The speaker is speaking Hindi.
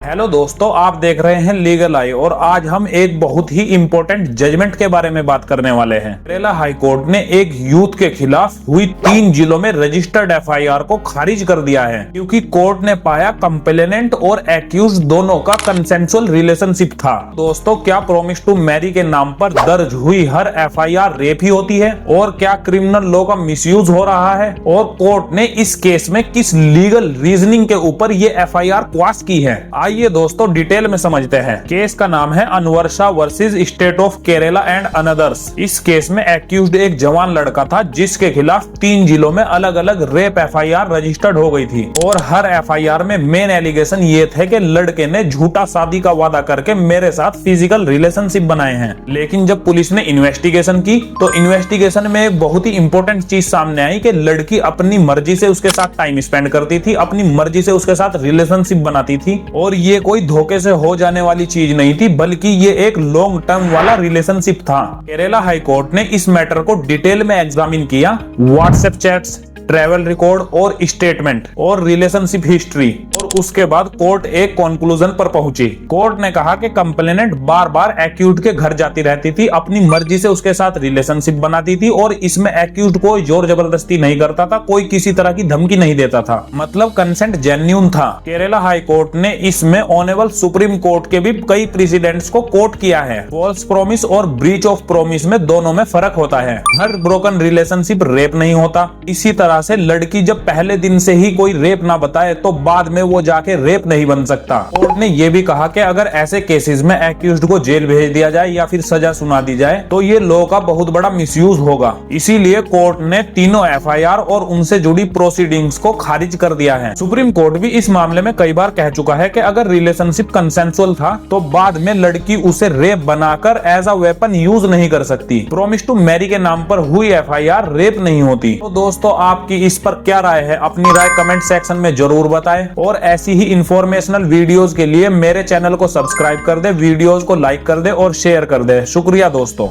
हेलो दोस्तों, आप देख रहे हैं लीगल आई और आज हम एक बहुत ही इम्पोर्टेंट जजमेंट के बारे में बात करने वाले हैं। केरला हाई कोर्ट ने एक यूथ के खिलाफ हुई 3 जिलों में रजिस्टर्ड एफआईआर को खारिज कर दिया है, क्योंकि कोर्ट ने पाया कंप्लेनेंट और एक्यूज दोनों का कंसेंसुअल रिलेशनशिप था। दोस्तों, क्या प्रॉमिस टू मैरी के नाम पर दर्ज हुई हर एफआईआर रेप ही होती है और क्या क्रिमिनल लॉ का मिसयूज हो रहा है, और कोर्ट ने इस केस में किस लीगल रीजनिंग के ऊपर ये एफआईआर क्वाश की है। आइए दोस्तों डिटेल में समझते हैं। केस का नाम है Anvarsha versus state of Kerala and anothers. इस केस में एक्यूज्ड एक जवान लड़का था जिसके खिलाफ 3 जिलों में अलग अलग रेप एफआईआर रजिस्टर्ड हो गई थी और हर एफआईआर में मेन एलिगेशन ये थे कि लड़के ने झूठा शादी का वादा करके मेरे साथ फिजिकल रिलेशनशिप बनाए हैं। लेकिन जब पुलिस ने इन्वेस्टिगेशन की तो इन्वेस्टिगेशन में एक बहुत ही इंपॉर्टेंट चीज सामने आई कि लड़की अपनी मर्जी से उसके साथ टाइम स्पेंड करती थी, अपनी मर्जी से उसके साथ रिलेशनशिप बनाती थी और ये कोई धोखे से हो जाने वाली चीज नहीं थी, बल्कि ये एक लॉन्ग टर्म वाला रिलेशनशिप था। केरला हाई कोर्ट ने इस मैटर को डिटेल में एग्जामिन किया। व्हाट्सएप चैट्स, ट्रैवल रिकॉर्ड और स्टेटमेंट और रिलेशनशिप हिस्ट्री, और उसके बाद कोर्ट एक कंक्लूजन पर पहुंची। कोर्ट ने कहा कि कंप्लेनेंट बार बार एक्यूज्ड के घर जाती रहती थी, अपनी मर्जी से उसके साथ रिलेशनशिप बनाती थी और इसमें एक्यूज्ड कोई जोर जबरदस्ती नहीं करता था, कोई किसी तरह की धमकी नहीं देता था, मतलब कंसेंट जेन्युइन था। केरला हाई कोर्ट ने इसमें ऑनरेबल सुप्रीम कोर्ट के भी कई प्रेसिडेंट्स को कोट किया है। फॉल्स प्रॉमिस और ब्रीच ऑफ प्रॉमिस में दोनों में फर्क होता है। हर ब्रोकन रिलेशनशिप रेप नहीं होता। इसी तरह से लड़की जब पहले दिन से ही कोई रेप ना बताए तो बाद में वो जाके रेप नहीं बन सकता। कोर्ट ने ये भी कहा कि अगर ऐसे केसेस में एक्यूज्ड को जेल भेज दिया जाए या फिर सजा सुना दी जाए तो ये लॉ का बहुत बड़ा मिसयूज होगा। इसीलिए कोर्ट ने तीनों एफआईआर और उनसे जुड़ी प्रोसीडिंग्स को खारिज कर दिया है। सुप्रीम कोर्ट भी इस मामले में कई बार कह चुका है कि अगर रिलेशनशिप कंसेंसुअल था तो बाद में लड़की उसे रेप बनाकर एज अ वेपन यूज नहीं कर सकती। प्रॉमिस टू मैरी के नाम पर हुई एफआईआर रेप नहीं होती। तो दोस्तों, आपकी इस पर क्या राय है? अपनी राय कमेंट सेक्शन में जरूर बताएं और ऐसी ही इंफॉर्मेशनल वीडियोस के लिए मेरे चैनल को सब्सक्राइब कर दे, वीडियोस को लाइक कर दे और शेयर कर दे। शुक्रिया दोस्तों।